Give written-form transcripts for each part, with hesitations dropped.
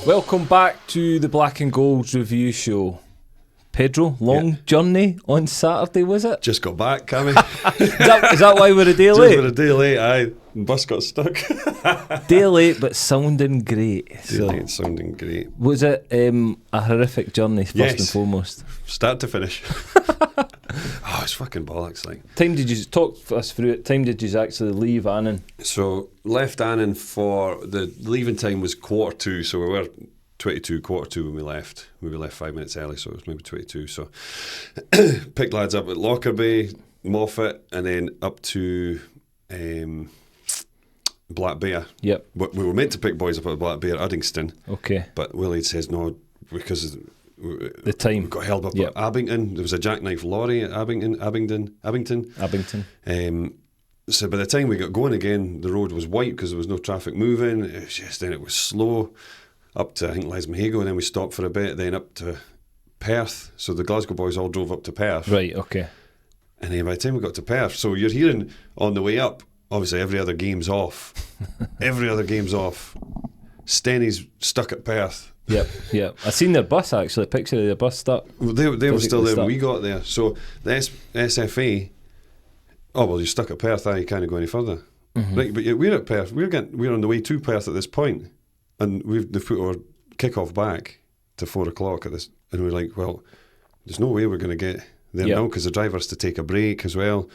Welcome back to the Black and Gold review show. Pedro, long journey on Saturday, was it? Just got back, Cammy. Is that why we're a day late? Just we're a day late, aye. Bus got stuck. Day late, but sounding great. Day late, sounding great. Was it a horrific journey, first and foremost? Start to finish. Oh, it's fucking bollocks, like. Time did you talk us through it? Time did you actually leave Annan? So, left Annan for the leaving time was 1:45, so we were 1:45 when we left. We left 5 minutes early, so it was maybe 22. So, picked lads up at Lockerbie, Moffat, and then up to Black Bear. Yep. We were meant to pick boys up at Black Bear, Uddingston. Okay. But Willie says no because the time. We got held up at Abington. There was a jackknife lorry at Abington. So by the time we got going again, the road was white because there was no traffic moving. It was just, then it was slow up to, I think, Lesmahago, and then we stopped for a bit, then up to Perth. So the Glasgow boys all drove up to Perth. Right, okay. And then by the time we got to Perth, so you're hearing on the way up, obviously every other game's off. Every other game's off. Stenny's stuck at Perth. Yep. I seen their bus, actually, a picture of their bus stuck. Well, they were still there when we got there. So the SFA, oh, well, you're stuck at Perth, you can't go any further. Mm-hmm. Right, but we're at Perth. We're on the way to Perth at this point, and they've put our kick-off back to 4 o'clock at this, and we're like, well, there's no way we're going to get there now, because the driver has to take a break as well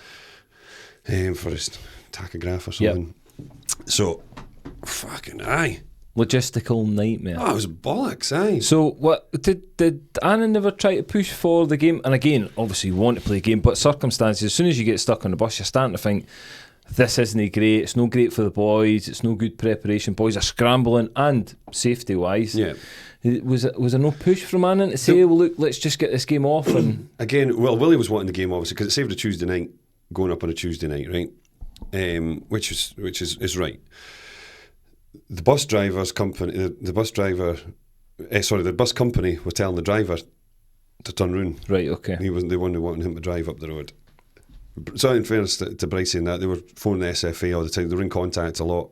for his tachograph or something. Yep. So, fucking aye. Logistical nightmare. Oh, it was bollocks, aye. So, what did Annan never try to push for the game? And again, obviously you want to play a game, but circumstances, as soon as you get stuck on the bus, you're starting to think, this isn't great, it's no great for the boys, it's no good preparation, boys are scrambling, and safety-wise. Yeah. Was there no push from Annan to say, well, look, let's just get this game off? And again, well, Willie was wanting the game, obviously, because it saved a Tuesday night, going up on a Tuesday night, right? Which is right. The bus driver's company, the bus company were telling the driver to turn round. Right, okay. They weren't wanting him to drive up the road. So in fairness to Bryce saying that, they were phoning the SFA all the time. They were in contact a lot,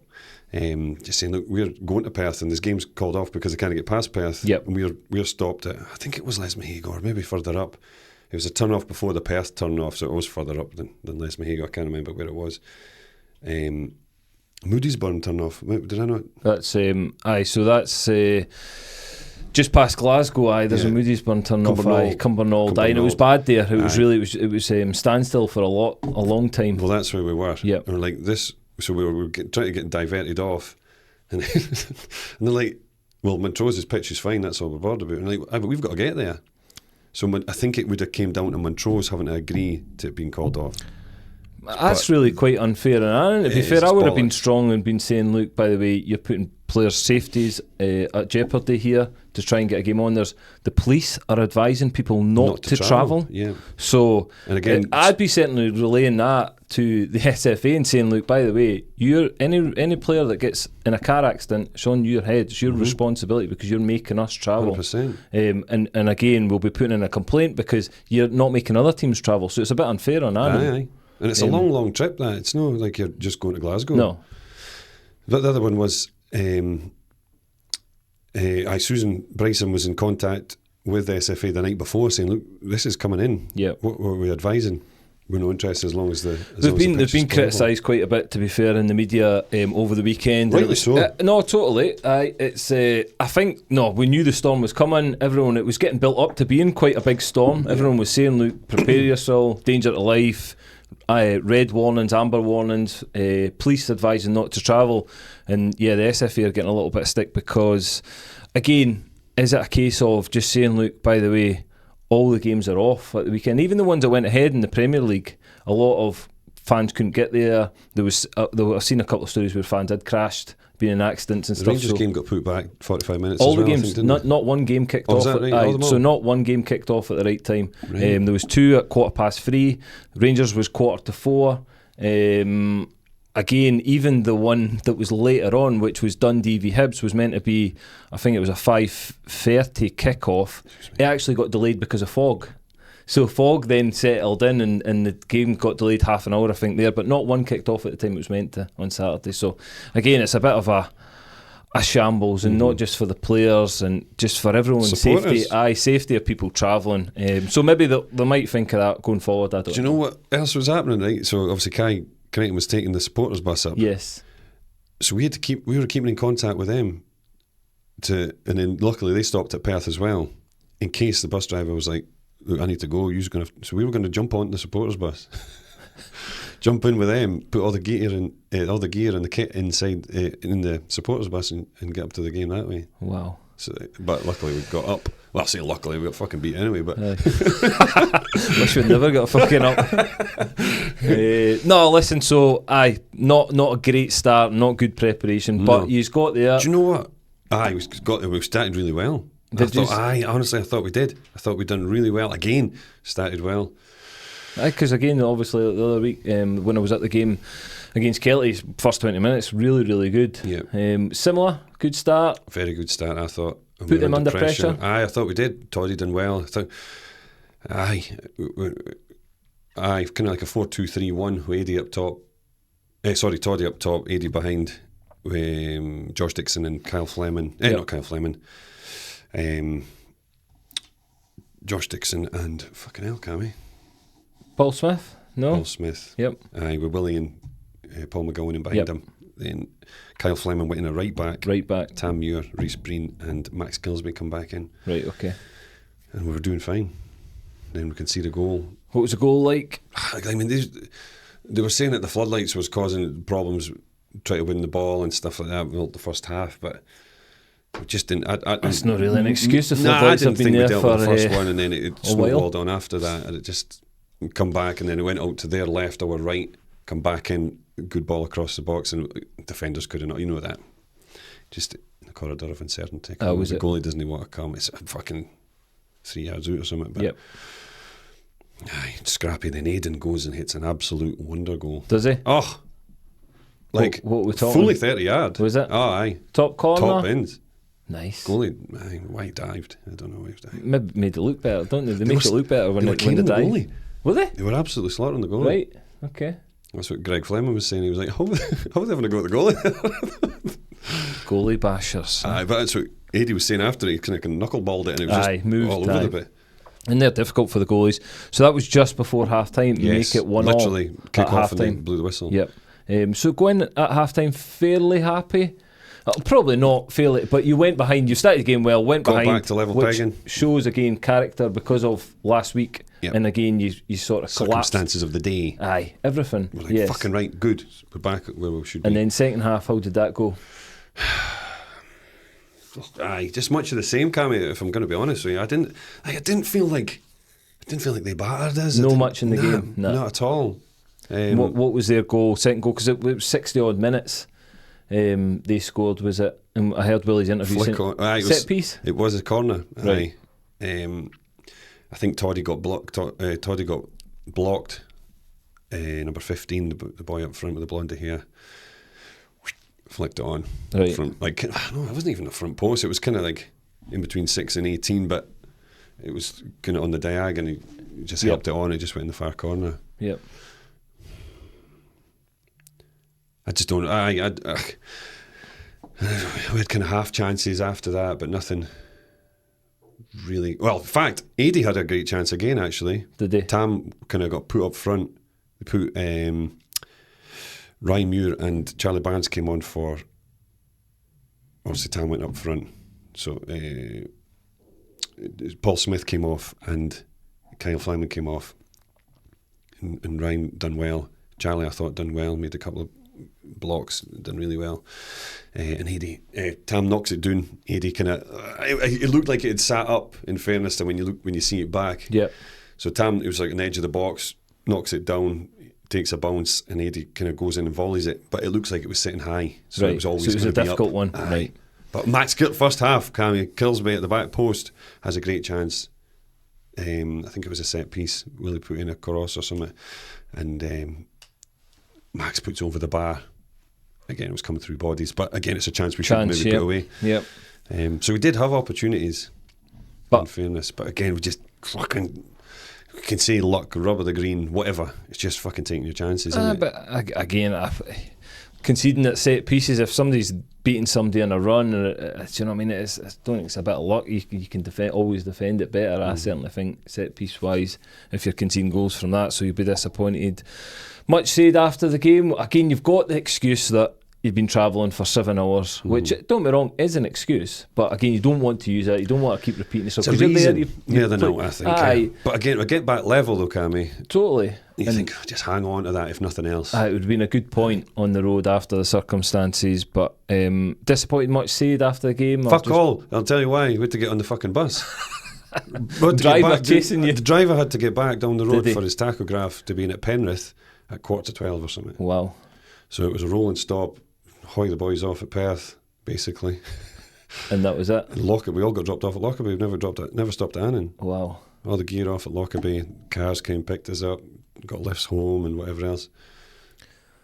just saying, look, we're going to Perth and this game's called off because they can't get past Perth. Yep. And we're stopped at, I think it was Lesmahago or maybe further up. It was a turn off before the Perth turn off, so it was further up than Lesmahago. I can't remember where it was. Moodiesburn turn off. Did I not? That's so that's just past Glasgow. There's a Moodiesburn turn off. Cumbernauld. And it was bad there. It was standstill for a long time. Well, that's where we were. Yeah. We were like this. So we were trying to get diverted off, and they're like, "Well, Montrose's pitch is fine. That's all we're bothered about." And like, but we've got to get there. So I think it would have came down to Montrose having to agree to it being called off. That's really quite unfair. And to be fair, I would have been strong and been saying, look, by the way, you're putting players' safeties at jeopardy here to try and get a game on. The police are advising people not to travel. Yeah. So, and again, I'd be certainly relaying that to the SFA and saying, look, by the way, any player that gets in a car accident, it's on your head. It's your responsibility because you're making us travel. 100%. And again, we'll be putting in a complaint because you're not making other teams travel. So it's a bit unfair on Annan. Aye. And it's a long trip, that. It's not like you're just going to Glasgow. No. But the other one was, Susan Bryson was in contact with the SFA the night before saying, look, this is coming in. Yeah. What were we advising? We're not interested as long as the They've been criticised quite a bit, to be fair, in the media over the weekend. Rightly so. No, totally. I think we knew the storm was coming. It was getting built up to being quite a big storm. Yeah. Everyone was saying, look, prepare yourself, danger to life. Red warnings, amber warnings, police advising not to travel, and the SFA are getting a little bit of stick because, again, is it a case of just saying, look, by the way, all the games are off at the weekend, even the ones that went ahead in the Premier League, a lot of fans couldn't get there. I've seen a couple of stories where fans had crashed, been in accidents and the stuff. The Rangers game got put back 45 minutes. All as the well, games, not one game kicked off. Right? So not one game kicked off at the right time. Right. There was 2 at 3:15. Rangers was 3:45. Again, even the one that was later on, which was Dundee v Hibs, was meant to be, I think it was a 5:30 kick-off. It actually got delayed because of fog. So fog then settled in and the game got delayed half an hour, I think, there, but not one kicked off at the time it was meant to on Saturday. So again, it's a bit of a shambles, and not just for the players and just for everyone's Supporters. safety. Safety of people travelling. So maybe they might think of that going forward. I don't. Do you know what else was happening? Right, so obviously Kai Crichton was taking the supporters bus up. Yes. So we were keeping in contact with them and then luckily they stopped at Perth as well, in case the bus driver was like, "Look, I need to go. So we were going to jump on the supporters bus, jump in with them, put all the gear and the kit inside in the supporters bus and get up to the game that way. Wow. So, but luckily we got up. Well, I say luckily we got fucking beat anyway. But wish we'd never got fucking up. No, listen. So, not a great start, not good preparation, but you've got there. Do you know what? We started really well. Honestly, I thought we did. I thought we'd done really well. Again, started well. Because again, obviously, the other week when I was at the game against Kelty, first 20 minutes, really, really good. Yeah. Similar, good start. Very good start, I thought. Put them under pressure. I thought we did. Toddy done well. I thought, kind of like a 4-2-3-1 with Eddie up top. Toddy up top, Eddie behind, with Josh Dixon and Kyle Fleming. Not Kyle Fleming. Josh Dixon and fucking hell, Cammy. Paul Smith? No? Paul Smith. Yep. With Willie and Paul McGowan in behind him. Then Kyle Fleming went in a right back. Tam Muir, Reece Breen and Max Gillsby come back in. Right, okay. And we were doing fine. Then we conceded a goal. What was the goal like? I mean, they were saying that the floodlights was causing problems trying to win the ball and stuff like that. Well, the first half, but we just didn't. That's not really an excuse. The I floodlights didn't have been think we there dealt for with the first one, and then it snowballed on after that, and it just come back, and then it went out to their left, our right, come back in, good ball across the box, and defenders couldn't. You know that. Just the corridor of uncertainty. The goalie doesn't want to come. It's fucking 3 yards out or something. But scrappy. Then Aiden goes and hits an absolute wonder goal. Does he? Oh, like what we talking? Fully 30 yard. Was it? Oh, aye. Top corner. Top ends. Nice. Goalie, why he dived? I don't know why he dived. Maybe made it look better, don't they? They make it look better when they dive. Goalie. Were they? They were absolutely slaughtering the goalie. Right. Okay. That's what Greg Fleming was saying. He was like, how are they having a go at the goalie? Goalie bashers. Aye, but that's what Eddie was saying after he kind of knuckleballed it, and it was just moved, all over the bit. And they're difficult for the goalies. So that was just before half time. You make it 1-1. Literally kick off half-time. and then blew the whistle. Yep. So going at half time fairly happy. Probably not fairly, but you went behind. You started the game well, got behind. Back to level which pegging. Shows again character because of last week. Yep. And again you sort of circumstances collapsed. of the day. Aye, everything. We're like, fucking right, good. We're back where we should be. And then second half, how did that go? Aye, just much of the same, Cammy. If I'm going to be honest with you, I didn't feel like they battered us. Much in the game. Not at all. What was their goal? Second goal, because it was 60 odd minutes. They scored. Was it? And I heard Willie's interview saying set piece. It was a corner. Right. Aye. I think Toddy got blocked. Number 15, the boy up front with the blonde hair, flicked it on. Right. From it wasn't even a front post. It was kind of like in between 6 and 18, but it was kind of on the diagonal. He just helped it on. It just went in the far corner. Yep. I just don't. We had kind of half chances after that, but nothing really. Well, in fact, Eddie had a great chance again. Actually, did they? Tam kind of got put up front. They put Ryan Muir and Charlie Barnes came on for. Obviously, Tam went up front, so Paul Smith came off and Kyle Fleming came off, and Ryan done well. Charlie, I thought, done well. Made a couple of blocks, done really well, and Eddie Tam knocks it down. Eddie kind of it looked like it had sat up, in fairness to when you see it back. So Tam, it was like an edge of the box, knocks it down, takes a bounce, and Eddie kind of goes in and volleys it, but it looks like it was sitting high, so it was always a difficult one. Right. But Max first half, Kilsby at the back post has a great chance. I think it was a set piece. Willie put in a cross or something, and Max puts over the bar. Again, it was coming through bodies, but again, it's a chance we should maybe put away. Yep. So we did have opportunities, in fairness, but again, we just fucking, we can say luck, rub of the green, whatever. It's just fucking taking your chances. But again, conceding at set pieces. If somebody's beating somebody in a run, do you know what I mean? I don't think it's a bit of luck. You can always defend it better. I certainly think set piece wise, if you're conceding goals from that, so you'll be disappointed. Much said after the game. Again, you've got the excuse that you've been travelling for 7 hours, which, don't be wrong, is an excuse. But again, you don't want to use it. You don't want to keep repeating yourself. It's a reason. I think. Aye. But again, we get back level though, Cammy. Totally. You think, just hang on to that if nothing else. It would have been a good point on the road after the circumstances. But disappointed, much said after the game. Fuck all. I'll tell you why. We had to get on the fucking bus. Driver chasing you. The driver had to get back down the road for his tachograph to being at Penrith at 11:45 or something. Wow. So it was a rolling stop. Hoy the boys off at Perth, basically. And that was it? We all got dropped off at Lockerbie. We've never stopped at Annan. Wow. All the gear off at Lockerbie. Cars came, picked us up, got lifts home and whatever else.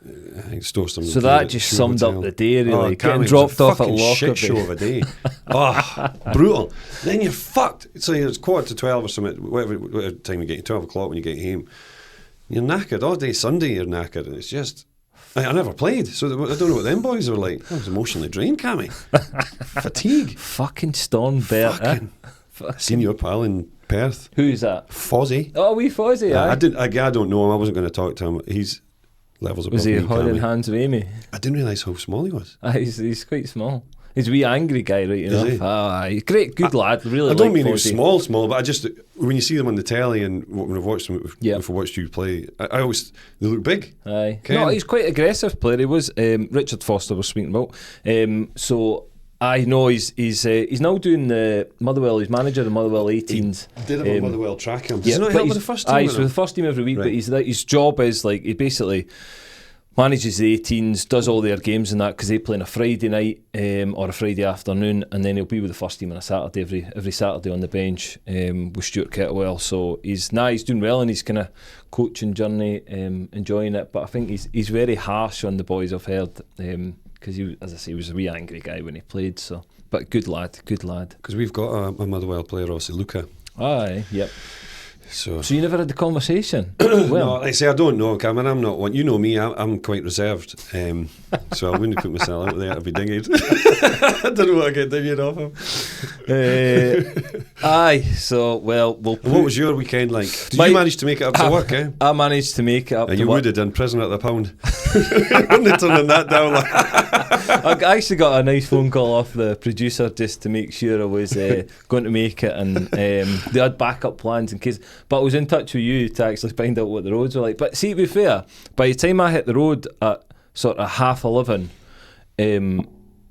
I think so that just summed up the day, really. Getting dropped off at Lockerbie. Shit show of a day. Brutal. Then you're fucked. So it's 11:45 or something, whatever time you get, 12 o'clock when you get home. You're knackered. All day Sunday you're knackered. And it's just... I never played, so I don't know what them boys were like. I was emotionally drained, Cammy. Fatigue. Fucking Storm Bert. Seen your pal in Perth. Who's that? Fozzie. Oh, wee Fozzie. I don't know him. I wasn't going to talk to him. He's levels above me. Was he me, holding hands with Amy? I didn't realise how small he was. He's quite small. He's a wee angry guy, right? You know. Is he? Great, good lad. Really. I don't mean he was small, but I just, when you see them on the telly and when I've watched them, if I watched you play, I always, they look big. Aye. No, he's quite aggressive player. He was. Richard Foster was speaking about. So I know he's now doing the Motherwell. He's manager of the Motherwell 18s. He did have Motherwell track him. Does he not help with the first team? He's with the first team every week, right. But his job is like he basically manages the 18s, does all their games and that because they play on a Friday night or a Friday afternoon, and then he'll be with the first team on a Saturday every Saturday on the bench with Stuart Kettlewell. So he's doing well in his kind of coaching journey, enjoying it. But I think he's very harsh on the boys, I've heard, because he, as I say, he was a wee angry guy when he played. So, but good lad. Because we've got a Motherwell player, obviously Luca. Aye, yep. So you never had the conversation? Well, no, like I say, I don't know, Cameron. I'm not one. You know me. I'm quite reserved. So I wouldn't put myself out there. I'd be dinged. I don't know what I get dinged off him. Aye. So what was your weekend like? Did you manage to make it up to work? I managed to make it up. And you would have done prison at the pound. Only turning that down. I actually got a nice phone call off the producer just to make sure I was going to make it, and they had backup plans in case. But I was in touch with you to actually find out what the roads were like. But see, to be fair, by the time I hit the road at sort of 11:30,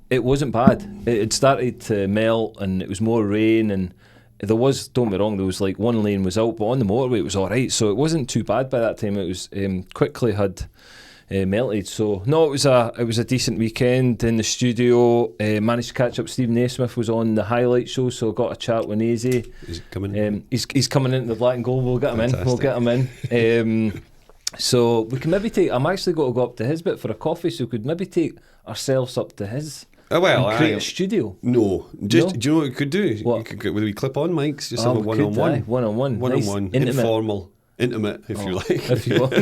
it wasn't bad. It had started to melt and it was more rain, and there was, don't be wrong, there was like one lane was out, but on the motorway it was alright, so it wasn't too bad by that time. It was quickly had melted. So no, it was a decent weekend in the studio. Managed to catch up. Stephen Naismith was on the highlight show, so I got a chat with Nazy. He's coming. He's coming into the black and gold. We'll get him in. We'll get him in. So we can maybe take. I'm actually going to go up to his bit for a coffee, so we could maybe take ourselves up to his. And create a studio. No, do you know what we could do? What? Would we clip on mics? Just have a one-on-one. One-on-one. One-on-one. Nice, informal. Intimate, if you like. If you want.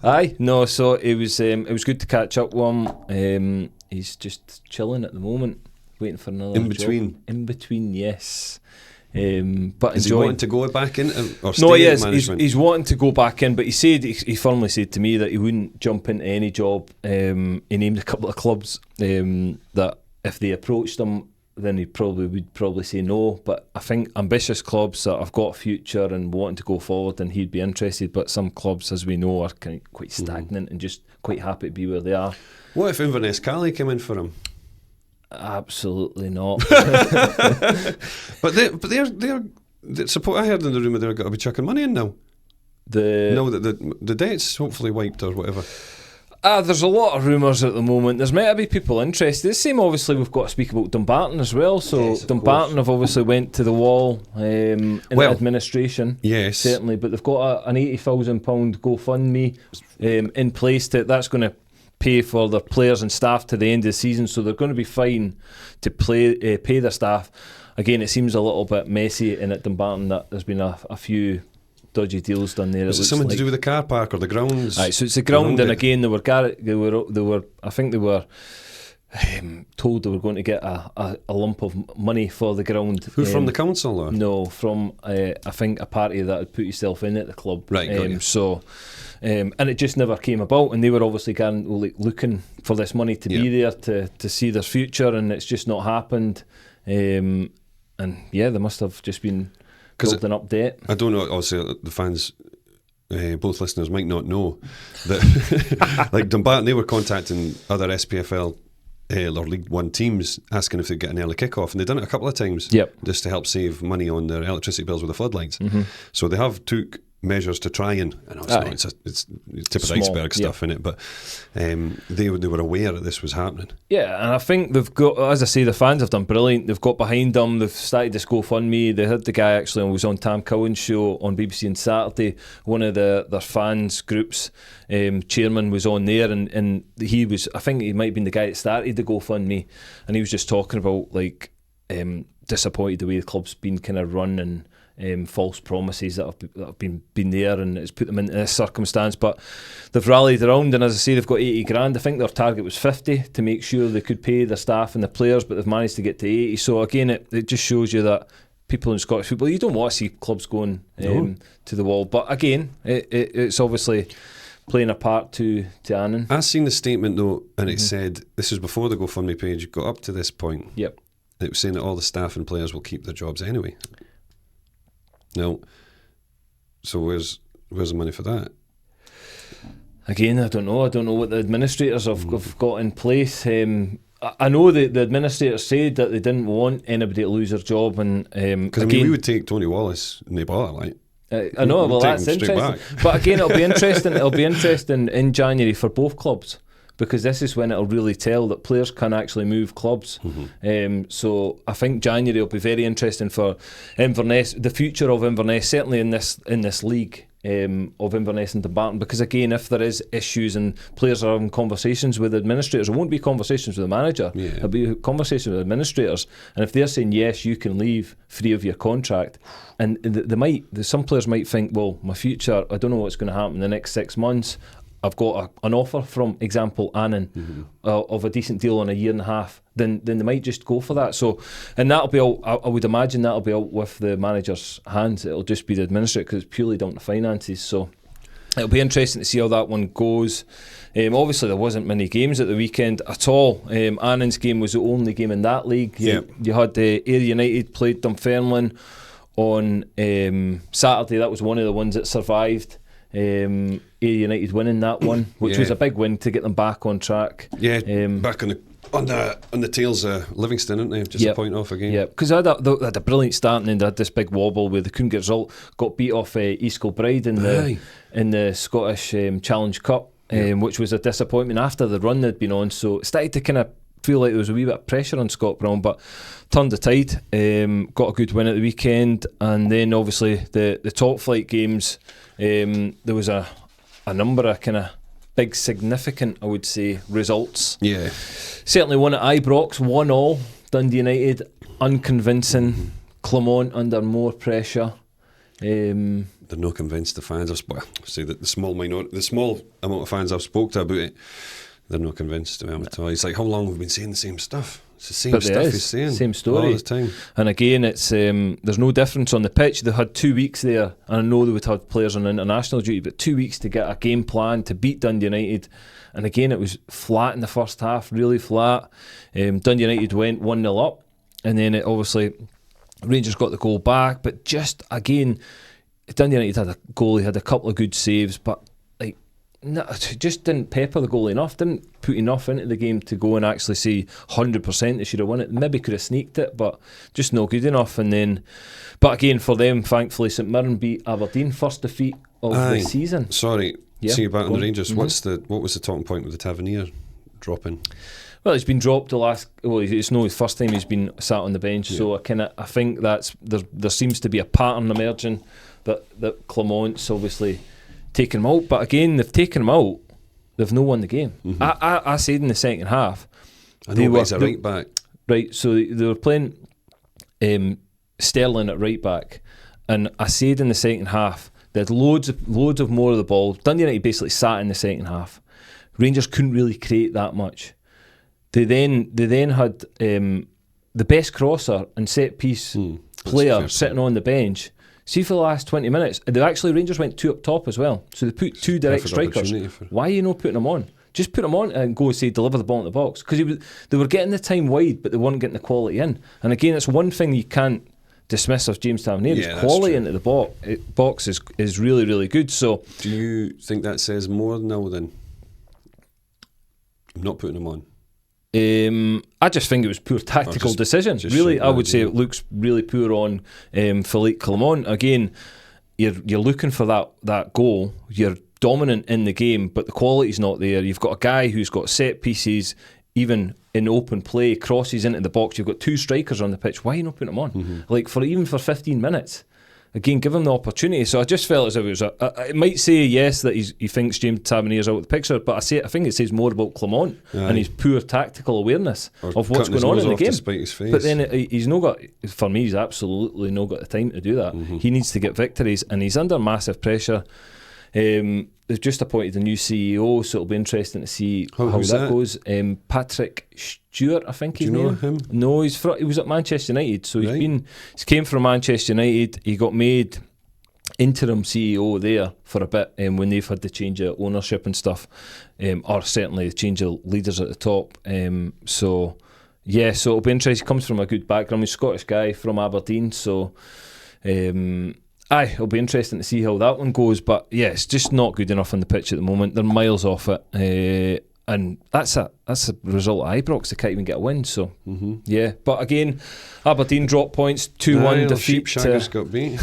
Aye. No, so it was good to catch up with him. He's just chilling at the moment, waiting for another in between. Job. In between, yes. But is he wanting to go back in or stay no, in yes, management? He's wanting to go back in, but he firmly said to me that he wouldn't jump into any job. He named a couple of clubs that if they approached him, then he would say no. But I think ambitious clubs that have got a future and wanting to go forward, and he'd be interested. But some clubs, as we know, are quite stagnant and just quite happy to be where they are. What if Inverness Cali came in for him? Absolutely not. But they're support. I heard in the rumour they're going to be chucking money in now. The debt's hopefully wiped or whatever. There's a lot of rumours at the moment. There's meant to be people interested. The same, obviously, we've got to speak about Dumbarton as well. So yes, Dumbarton have obviously went to the wall in administration. Yes, certainly, but they've got an £80,000 GoFundMe in place that's going to pay for their players and staff to the end of the season. So they're going to be fine to pay their staff. Again, it seems a little bit messy in at Dumbarton that there's been a few dodgy deals done there. Is it something to do with the car park or the grounds? Right, so it's the ground, and again, they were. I think they were told they were going to get a lump of money for the ground. Who from the council? Or? No, from I think a party that had put yourself in at the club. Right, got you. So. And it just never came about, and they were obviously looking for this money to be there to see their future, and it's just not happened. And yeah, they must have just been building up debt. I don't know, obviously the fans, both listeners might not know that like Dumbarton, they were contacting other SPFL or League One teams asking if they'd get an early kick-off, and they've done it a couple of times just to help save money on their electricity bills with the floodlights. So they have took measures to try and I know it's tip of the iceberg stuff in it, but they were aware that this was happening. Yeah, and I think they've got, as I say, the fans have done brilliant. They've got behind them. They've started this GoFundMe. They had the guy actually was on Tam Cowan's show on BBC on Saturday. One of their fans groups chairman was on there, and he was, I think he might have been the guy that started the GoFundMe, and he was just talking about like disappointed the way the club's been kind of run, and false promises that have been there, and it's put them into this circumstance. But they've rallied around, and as I say, they've got 80 grand. I think their target was 50 to make sure they could pay their staff and the players, but they've managed to get to 80. So again, it just shows you that people in Scottish football, you don't want to see clubs going to the wall. But again, it's obviously playing a part to Annan. I seen the statement though, and it said, this was before the GoFundMe page got up to this point. Yep. It was saying that all the staff and players will keep their jobs anyway. No. So where's the money for that? Again, I don't know. I don't know what the administrators have got in place. I know the administrators said that they didn't want anybody to lose their job, and because we would take Tony Wallace and they bother, like. I know. Well, that's interesting. But again, it'll be interesting. It'll be interesting in January for both clubs, because this is when it'll really tell that players can actually move clubs. So I think January will be very interesting for Inverness, the future of Inverness, certainly in this league of Inverness and Dumbarton, because again, if there is issues and players are having conversations with administrators, it won't be conversations with the manager, it'll be conversations with administrators, and if they're saying yes, you can leave free of your contract, and some players might think, well, my future, I don't know what's going to happen in the next 6 months. I've got an offer from, example, Annan of a decent deal on a year and a half, then they might just go for that. So, and that'll be all, I would imagine that'll be out with the manager's hands. It'll just be the administrator, because it's purely down to finances. So it'll be interesting to see how that one goes. Obviously there wasn't many games at the weekend at all. Annan's game was the only game in that league. You had Ayr United played Dunfermline on Saturday. That was one of the ones that survived. Ayr United winning that one, which was a big win to get them back on track. Back on the tails of Livingston, aren't they? Just a point off again. Yeah, because they had a brilliant start, and then they had this big wobble where they couldn't get a result. Got beat off East Kilbride in the Scottish Challenge Cup, which was a disappointment after the run they'd been on. So it started to kind of feel like there was a wee bit of pressure on Scott Brown, but turned the tide. Got a good win at the weekend, and then obviously the top flight games. There was a number of kind of big significant, I would say, results. Yeah. Certainly one at Ibrox, 1-1. Dundee United, unconvincing. Clermont under more pressure. They're not convinced, the fans. Say that the small amount of fans I've spoke to about it, they're not convinced of them at all. It's like, how long have we been saying the same stuff? It's the same stuff he's saying. Same story. All the time. And again, it's there's no difference on the pitch. They had 2 weeks there, and I know they would have players on international duty, but 2 weeks to get a game plan to beat Dundee United. And again, it was flat in the first half, really flat. Dundee United went 1-0 up, and then obviously Rangers got the goal back. But just again, Dundee United had a goalie, had a couple of good saves, but just didn't pepper the goalie enough, didn't put enough into the game to go and actually say 100% they should have won it. Maybe could have sneaked it, but just not good enough. And then, but again, for them, thankfully, St Mirren beat Aberdeen, first defeat of the season. Sorry, see you back on the Rangers. What was the talking point with the Tavernier dropping? Well, he's been dropped the last. Well, it's not his first time he's been sat on the bench. So I think that's there seems to be a pattern emerging that Clermont's obviously taken him out, but again, they've taken him out, they've no won the game. I said in the second half, they were a right back, right? So they were playing Sterling at right back, and I said in the second half They had loads of more of the ball. Dundee United basically sat in the second half. Rangers couldn't really create that much. They then had the best crosser and set piece player sitting on the bench. See, for the last 20 minutes, Rangers went 2 up top as well. So they put 2 direct strikers. Why are you not putting them on? Just put them on and go, say, deliver the ball in the box. Because they were getting the time wide, but they weren't getting the quality in. And again, it's one thing you can't dismiss of James Tavernier. His quality into the box is really, really good. So, do you think that says more now than I'm not putting them on? I just think it was poor tactical decision. Really, I would say it looks really poor on Philippe Clement. Again, you're looking for that goal. You're dominant in the game, but the quality's not there. You've got a guy who's got set pieces, even in open play, crosses into the box. You've got 2 strikers on the pitch. Why are you not putting them on? Like for 15 minutes? Again, give him the opportunity. So I just felt as if it was it might say yes that he thinks James Tavernier's out of the picture, but I think it says more about Clement and his poor tactical awareness of what's going on in the game. But then he's not got, for me, he's absolutely not got the time to do that. He needs to get victories, and he's under massive pressure. They've just appointed a new CEO, so it'll be interesting to see how that goes. Patrick Stewart, I think his name. Do you know him? No, he was at Manchester United, so he came from Manchester United. He got made interim CEO there for a bit when they've had the change of ownership and stuff, or certainly the change of leaders at the top. So it'll be interesting. He comes from a good background. He's a Scottish guy from Aberdeen, so. It'll be interesting to see how that one goes, but it's just not good enough on the pitch at the moment. They're miles off it, and that's a result of Ibrox. They can't even get a win. So but again, Aberdeen dropped points. 2-1 defeat. Sheepshaggers got beat.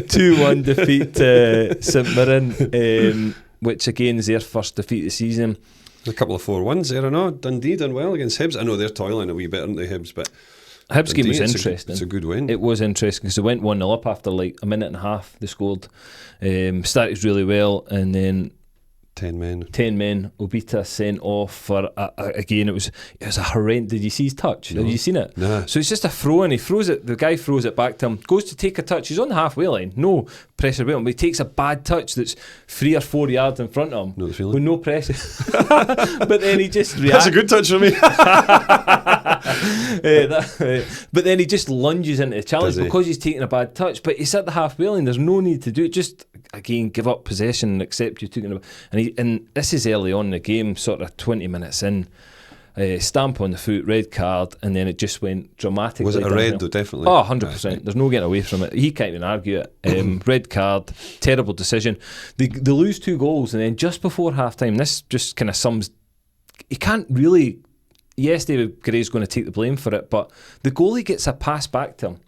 2-1 defeat to St Mirren, which again is their first defeat of the season. There's a couple of 4-1s there, I know. Dundee done well against Hibs. I know they're toiling a wee bit, aren't they, Hibs? But Hibs game was interesting. It's a good win. It was interesting because they went 1-0 up after like a minute and a half. They scored. Started really well, and then 10 men. Obita sent off for again. It was a horrendous. Did you see his touch? No. Have you seen it? Nah. So it's just a throw, and he throws it. The guy throws it back to him. Goes to take a touch. He's on the halfway line. No pressure about him. But he takes a bad touch that's 3 or 4 yards in front of him. Know the feeling? With no pressure. But then he just reacts. That's a good touch for me. But then he just lunges into the challenge because he's taking a bad touch. But he's at the halfway line. There's no need to do it. Just again, give up possession and accept you took it. And this is early on in the game, sort of 20 minutes in. Stamp on the foot, red card, and then it just went dramatically. Was it a downhill. red though? Definitely. Oh, 100%. There's no getting away from it. He can't even argue it. Red card, terrible decision. They lose 2 goals, and then just before half time, this just kind of sums. You can't really. Yes, David Gray's going to take the blame for it, but the goalie gets a pass back to him.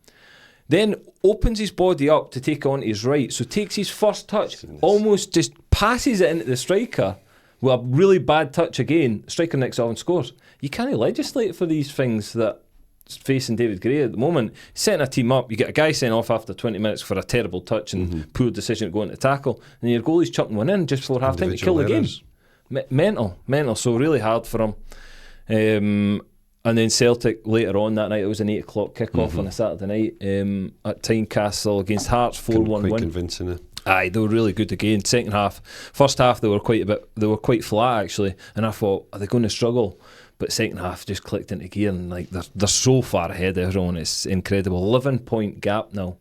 Then opens his body up to take on his right, so takes his first touch, almost just passes it into the striker with a really bad touch again. Striker nicks off and scores. You can't legislate for these things that facing David Gray at the moment. Setting a team up, you get a guy sent off after 20 minutes for a terrible touch and poor decision to go into tackle, and your goalie's chucking one in just before half time to kill the game. Mental. So really hard for him. And then Celtic later on that night, it was an 8 o'clock kick-off on a Saturday night at Tynecastle against Hearts, 4-1 win. Quite convincing it. Aye, they were really good again. Second half, first half they were quite flat actually, and I thought, are they going to struggle? But second half just clicked into gear, and like they're so far ahead of everyone. It's incredible. 11-point gap now.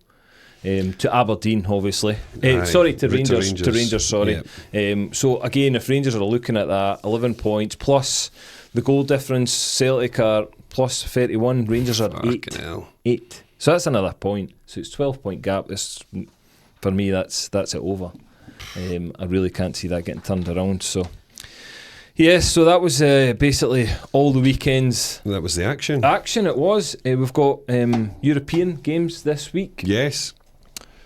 To Aberdeen, obviously. To Rangers. Sorry. Yep. So again, if Rangers are looking at that, 11 points plus the goal difference, Celtic are plus 31, Rangers are 8. So that's another point. So it's 12-point gap. For me, that's it over. I really can't see that getting turned around. So yes, so that was basically all the weekends. That was the action. It was. We've got European games this week. Yes.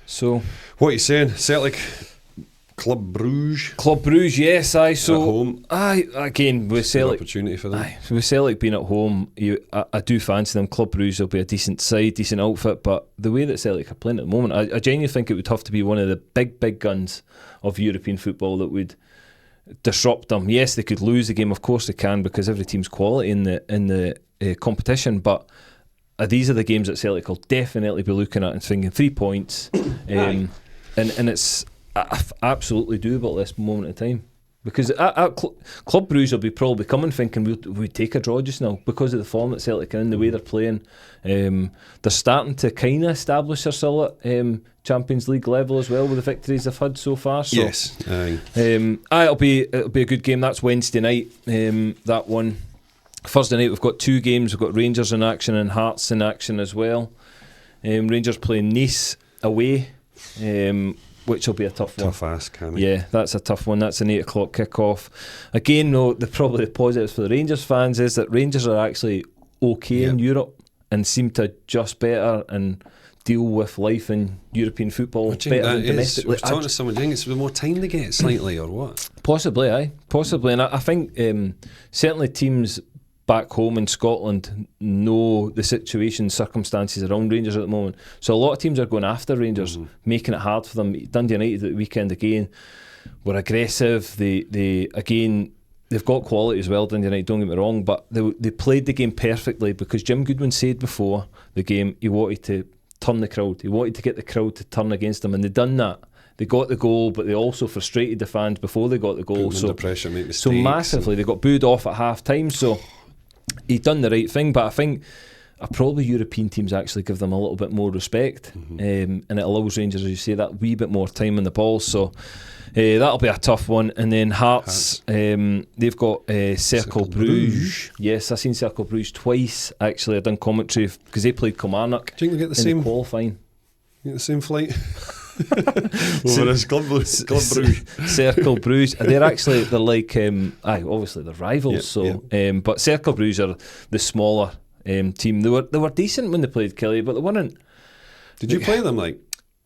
So what are you saying? Celtic, Club Brugge, yes, aye. So at home, aye. Again with Celtic, opportunity for them. Aye, with Celtic being at home, I do fancy them. Club Brugge will be a decent side, decent outfit, but the way that Celtic are playing at the moment, I genuinely think it would have to be one of the big guns of European football that would disrupt them. Yes, they could lose the game, of course they can, because every team's quality in the competition, but these are the games that Celtic will definitely be looking at and thinking 3 points. and it's absolutely doable at this moment in time. Because Club Brugge will be probably coming thinking we'll take a draw just now because of the form that Celtic are in, the way they're playing. They're starting to kind of establish themselves at Champions League level as well with the victories they've had so far. So, yes. It'll be a good game. That's Wednesday night. That one. Thursday night we've got 2 games. We've got Rangers in action and Hearts in action as well. Rangers playing Nice away. Which will be a tough one. Tough ask, Cammy. Yeah, that's a tough one. That's an 8 o'clock kick-off. Again, though, probably the positives for the Rangers fans is that Rangers are actually okay in Europe and seem to adjust better and deal with life in European football better than domestically. I was talking to someone, do you think it's the more time they get slightly or what? Possibly, aye. Possibly. And I think certainly teams back home in Scotland know the situation, circumstances around Rangers at the moment. So a lot of teams are going after Rangers, making it hard for them. Dundee United at the weekend again were aggressive. They've got quality as well, Dundee United, don't get me wrong, but they played the game perfectly because Jim Goodwin said before the game he wanted to turn the crowd. He wanted to get the crowd to turn against them, and they've done that. They got the goal, but they also frustrated the fans before they got the goal. Put them under pressure, make mistakes. So massively, they got booed off at half time. So he'd done the right thing, but I think probably European teams actually give them a little bit more respect, and it allows Rangers, as you say, that wee bit more time on the ball. So that'll be a tough one. And then Hearts, they've got Cercle Bruges. Yes, I've seen Cercle Bruges twice actually. I've done commentary because they played Kilmarnock. Do you think they get the same qualifying? Get the same flight? Over as Club Brugge. Cercle Bruges. They're like obviously they're rivals. But Cercle Bruges are the smaller team. They were decent when they played Kelly, but they weren't. Did you play them like?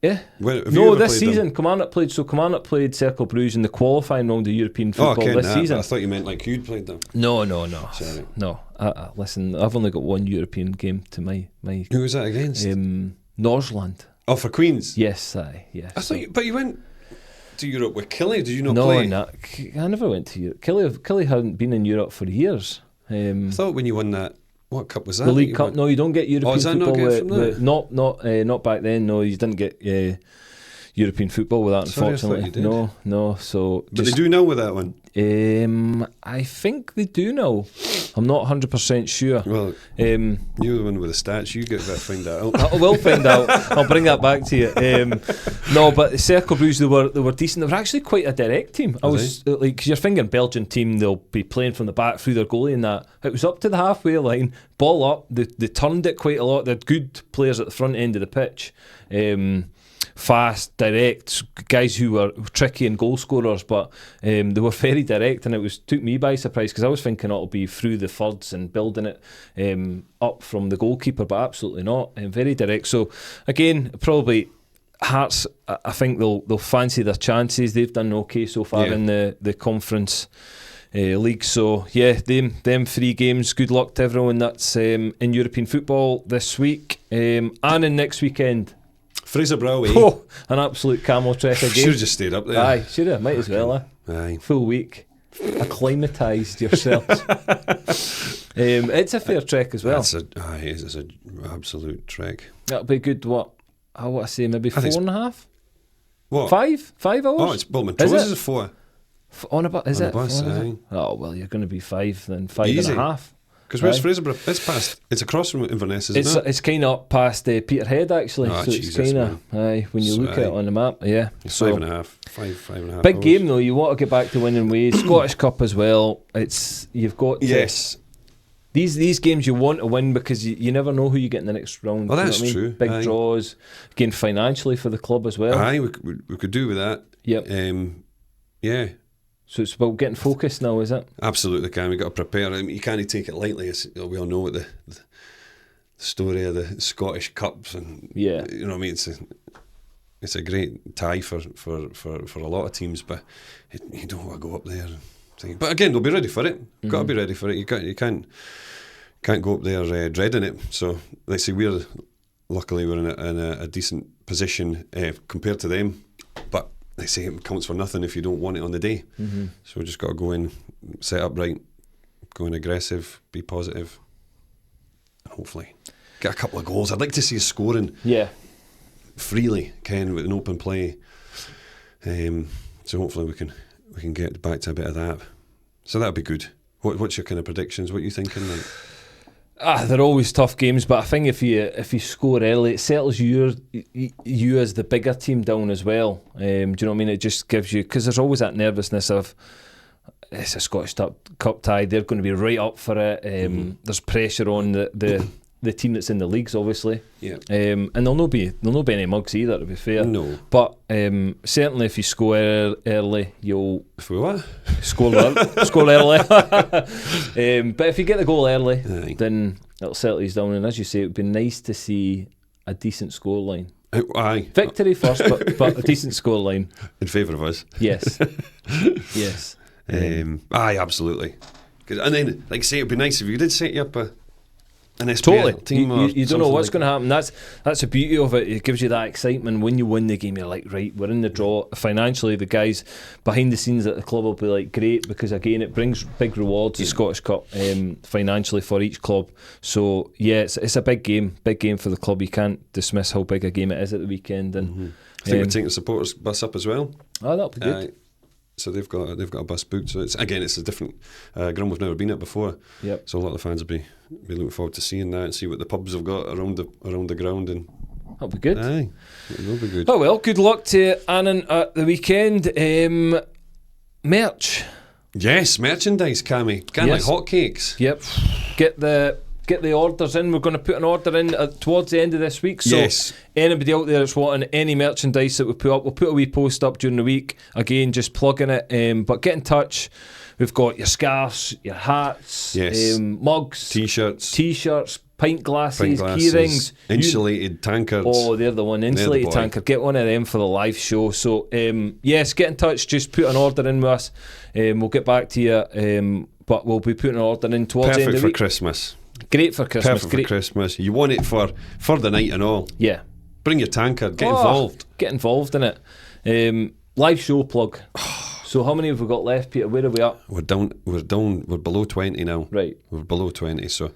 Yeah. No, this season Kilmarnock played. So Kilmarnock played Cercle Bruges in the qualifying round of European football this season. I thought you meant like you'd played them. No. Sorry. No. Listen, I've only got one European game to my. Who was that against? Norsland. Oh, for Queens? Yes. I thought but you went to Europe with Killy, did you not play? No, I never went to Europe. Killy hadn't been in Europe for years. I thought when you won that, what cup was that? The League Cup? No, you don't get European football. Not back then. No, you didn't get European football with that, unfortunately. I thought you did. No. So, but they do now with that one. I think they do now. I'm not 100% sure. Well, you're the one with the stats. You get that, find that out. I will find out. I'll bring that back to you. No, but Cercle Bruges, they were decent. They were actually quite a direct team. I was like, because you're thinking Belgian team, they'll be playing from the back through their goalie and that. It was up to the halfway line, ball up. They turned it quite a lot. They had good players at the front end of the pitch. Fast, direct guys who were tricky and goal scorers, but they were very direct, and took me by surprise because I was thinking it'll be through the thirds and building it up from the goalkeeper, but absolutely not. Very direct. So again, probably Hearts, I think they'll fancy their chances. They've done okay so far in the conference league. So yeah, them 3 games. Good luck to everyone that's in European football this week. Annan next weekend. Fraser Brow, an absolute camel trek again. Should have just stayed up there. Aye, should have. Might as well. Aye. Full acclimatised yourselves. It's a fair trek as well. It's an absolute trek. That'll be good. What? I want to say maybe 4.5. What? 5 hours? Oh, it's Montrose is 4. On a bus? Is on it? A bus, aye. Oh well, you're going to be 5 then. 5.5. Because where's Fraserburgh? It's across from Inverness, isn't it? It's kind of up past Peterhead actually. Oh, so Jesus, it's kind of when you look at it on the map, yeah. It's 5.5. 5.5. Big game though. You want to get back to winning ways. Scottish Cup as well. You've got to, yes. These games you want to win because you never know who you get in the next round. Oh, that's true. Big draws. Again, financially for the club as well. Aye, we could do with that. Yep. Yeah. So it's about getting focused now, is it? Absolutely, Cam. We've got to prepare. I mean, you can't take it lightly. We all know what the story of the Scottish Cups, and you know what I mean. It's a great tie for a lot of teams, but you don't want to go up there. But again, they'll be ready for it. You've got to be ready for it. You can't go up there dreading it. So let's say luckily we're in a decent position compared to them, but. They say it counts for nothing if you don't want it on the day. Mm-hmm. So we just got to go in, set up right, go in aggressive, be positive, and hopefully get a couple of goals. I'd like to see us scoring freely, Ken, with an open play. So hopefully we can get back to a bit of that. So that'll be good. What's your kind of predictions? What are you thinking? They're always tough games, but I think if you score early, it settles you as the bigger team down as well. Do you know what I mean? It just gives you, because there's always that nervousness of, it's a Scottish Cup tie, they're going to be right up for it. There's pressure on the team that's in the leagues, obviously. Yeah. And there'll not be any mugs either, to be fair. No. But certainly if you score early, you'll If we what? score early. But if you get the goal early, Aye. then it'll settle you down. And as you say, it would be nice to see a decent scoreline. Aye. Victory first, but a decent scoreline. In favour of us. Yes. Yes. Aye, absolutely. And then, like I say, it'd be nice if you did set you up an SPL Totally. team. You don't know what's like going to happen. That's the beauty of it. It gives you that excitement when you win the game. You're like, right, we're in the draw. Financially, the guys behind the scenes at the club will be like, great, because again, it brings big rewards. The Scottish Cup financially for each club. So yeah, it's a big game for the club. You can't dismiss how big a game it is at the weekend. And I think we're taking the supporters bus up as well. Oh, that'll be good. So they've got a bus booked. So it's a different ground we've never been at before. Yep. So a lot of the fans will be looking forward to seeing that and see what the pubs have got around the ground, and That'll be good. Aye, it will be good. Oh well, good luck to Annan at the weekend. Merch. Yes, merchandise, Cammy. Kind of Yes. like hotcakes. Yep. Get the orders in. We're going to put an order in towards the end of this week. So Yes. anybody out there that's wanting any merchandise that we put up, we'll put a wee post up during the week. Again, just plugging it. But get in touch. We've got your scarves, your hats, Yes. mugs, T-shirts, pint glasses, key rings, insulated tankards. Oh, they're the one. Insulated boy. tankard. Get one of them for the live show. So, yes, get in touch. Just put an order in with us. We'll get back to you. But we'll be putting an order in towards the end Perfect of the for week. Christmas. Great for Christmas. Perfect Great. for Christmas. You want it for the night and all. Yeah. Bring your tankard. Get involved. Get involved in it. Live show plug. So how many have we got left, Peter? Where are we at? We're below 20 now. Right. We're below 20, so I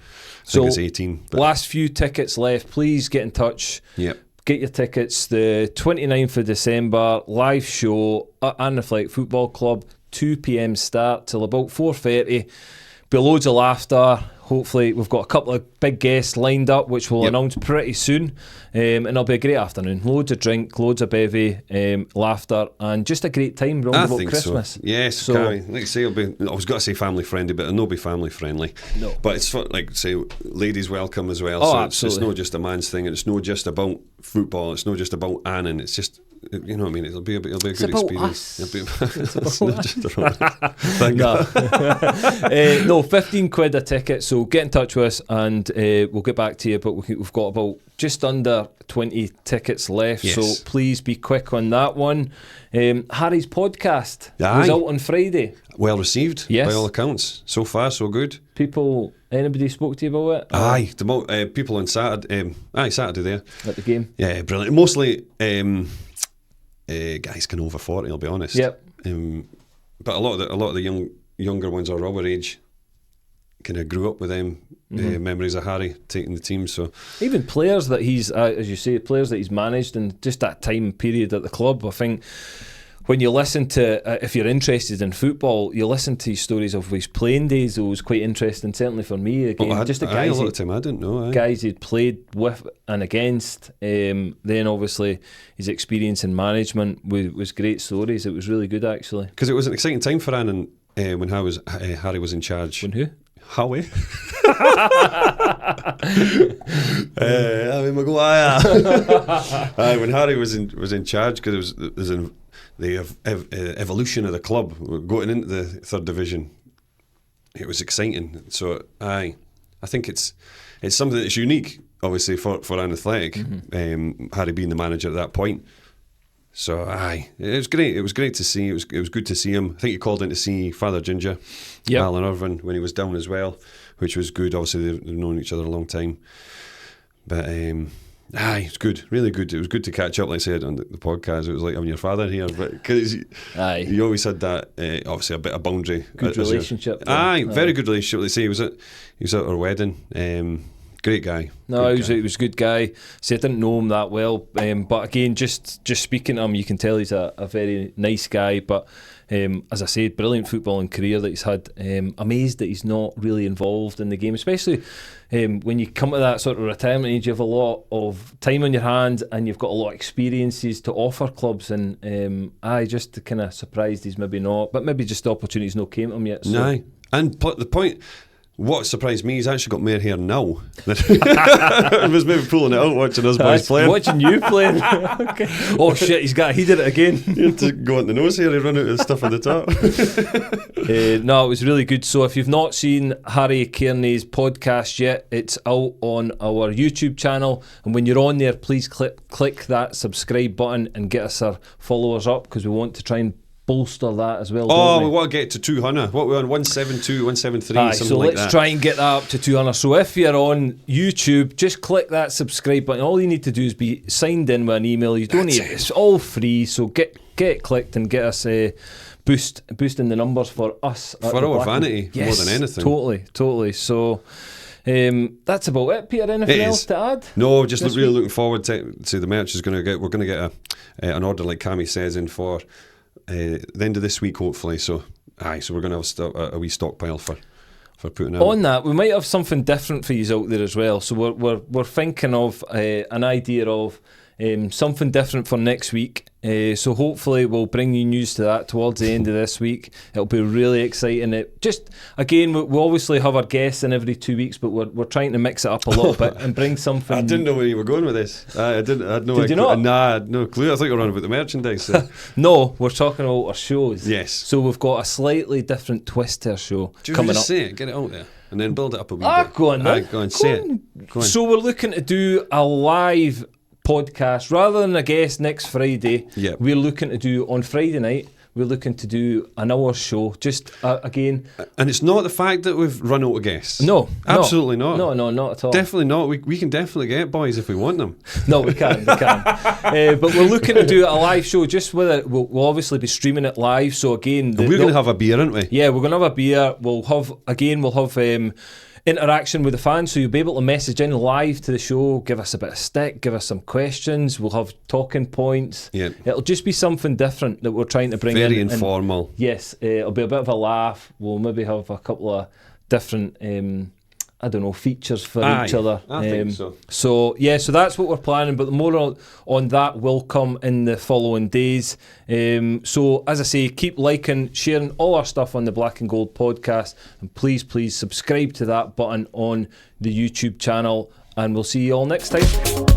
So, think it's 18. But Last few tickets left. Please get in touch. yep. Get your tickets. The 29th of December, live show at Annan Football Club, 2 p.m. start till about 4:30. Be loads of laughter. Hopefully, we've got a couple of big guests lined up, which we'll Yep. announce pretty soon. And it'll be a great afternoon. Loads of drink, loads of bevy, laughter, and just a great time round I about think Christmas. so. Yes, So- Carrie. Like I say, I was going to say family friendly, but it'll not be family friendly. No. But it's for, like say, ladies welcome as well. Oh, so absolutely. it's not just a man's thing, and it's not just about football. It's not just about Annan. It's just, you know what I mean. It'll be a good about experience. us. It's not just about Thank No. God. No, 15 quid a ticket, so get in touch with us and we'll get back to you. But we've got about just under 20 tickets left, Yes. so please be quick on that one. Harry's podcast Aye. was out on Friday. Well received, Yes. by all accounts. So far, so good. Anybody spoke to you about it? Aye, people on Saturday. Saturday there. At the game? Yeah, brilliant. Mostly guys can over 40. I'll be honest. Yep. But a lot of the younger ones are our age. Kind of grew up with them memories of Harry taking the team. So Even players that he's, as you say, players that he's managed and just that time period at the club, I think when you listen to, if you're interested in football, you listen to his stories of his playing days. It was quite interesting, certainly for me. Again, just the a guys, lot of time I didn't know. Aye. guys he'd played with and against. Then obviously his experience in management was great stories. It was really good actually. Because it was an exciting time for Annan when Harry was in charge. When who? Howie. When Harry was in charge, because there was the evolution of the club going into the third division. It was exciting. So I think it's something that's unique, obviously for Annan Athletic. Harry being the manager at that point. So it was great. It was great to see. It was good to see him. I think he called in to see Father Ginger, Yep. Alan Irvin, when he was down as well, which was good. Obviously they've known each other a long time. But it's good, really good. It was good to catch up. Like I said on the podcast, it was like having your father here. But because you always had that, obviously a bit of boundary, Good relationship. Very good relationship. Like I say, he was at our wedding. Great guy. No, he was a good guy. See, I didn't know him that well, but again, just speaking to him, you can tell he's a very nice guy. But as I said, brilliant footballing career that he's had. Amazed that he's not really involved in the game, especially when you come to that sort of retirement age. You have a lot of time on your hands, and you've got a lot of experiences to offer clubs. And I just kind of surprised he's maybe not, but maybe just the opportunities not came to him yet. So. No, and the point. What surprised me, he's actually got more hair now. I was maybe pulling it out watching us boys playing. Watching you playing. Okay. Oh shit, he did it again. You had to go on the nose here and run out of the stuff on the top. No, it was really good. So if you've not seen Harry Kearney's podcast yet, it's out on our YouTube channel. And when you're on there, please click that subscribe button and get us our followers up, because we want to try and bolster that as well. Oh, we want to get to 200. What we're on 172, 173, something so like that. let's try and get that up to 200. So if you're on YouTube, just click that subscribe button. All you need to do is be signed in with an email. You don't need it. It's all free. So get it clicked and get us boosting the numbers for us. For our vanity, more than anything. Totally. So that's about it. Peter, anything else to add? No, just really looking forward to the merch. We're going to get an order, like Cammy says, in for the end of this week, hopefully. So we're going to have a wee stockpile for putting out. On that, we might have something different for you out there as well. So we're thinking of an idea of something different for next week. So hopefully we'll bring you news to that towards the end of this week. It'll be really exciting. We obviously have our guests in every 2 weeks, but we're trying to mix it up a little bit and bring something. I didn't know where you were going with this. I did no Did you not? Nah, I had no clue. I thought you were on about the merchandise. So. No, we're talking about our shows. Yes. So we've got a slightly different twist to our show coming up. Say it, get it out there, and then build it up a wee bit. Go on then. Go on, say it. Go on. So we're looking to do a live podcast rather than a guest next Friday. Yep. We're looking to do on Friday night. We're looking to do an hour show, just again. And it's not the fact that we've run out of guests. No, absolutely not. No, not at all. Definitely not. We can definitely get boys if we want them. No, we can. But we're looking to do a live show. Just with it, we'll obviously be streaming it live. So again, we're going to have a beer, aren't we? Yeah, we're going to have a beer. We'll have interaction with the fans, so you'll be able to message in live to the show, give us a bit of stick, give us some questions. We'll have talking points. Yeah. It'll just be something different that we're trying to bring in. Very informal. Yes, it'll be a bit of a laugh. We'll maybe have a couple of different features for each other. I think so. So that's what we're planning, but more on that will come in the following days. So as I say, keep liking, sharing all our stuff on the Black and Gold podcast, and please subscribe to that button on the YouTube channel, and we'll see you all next time.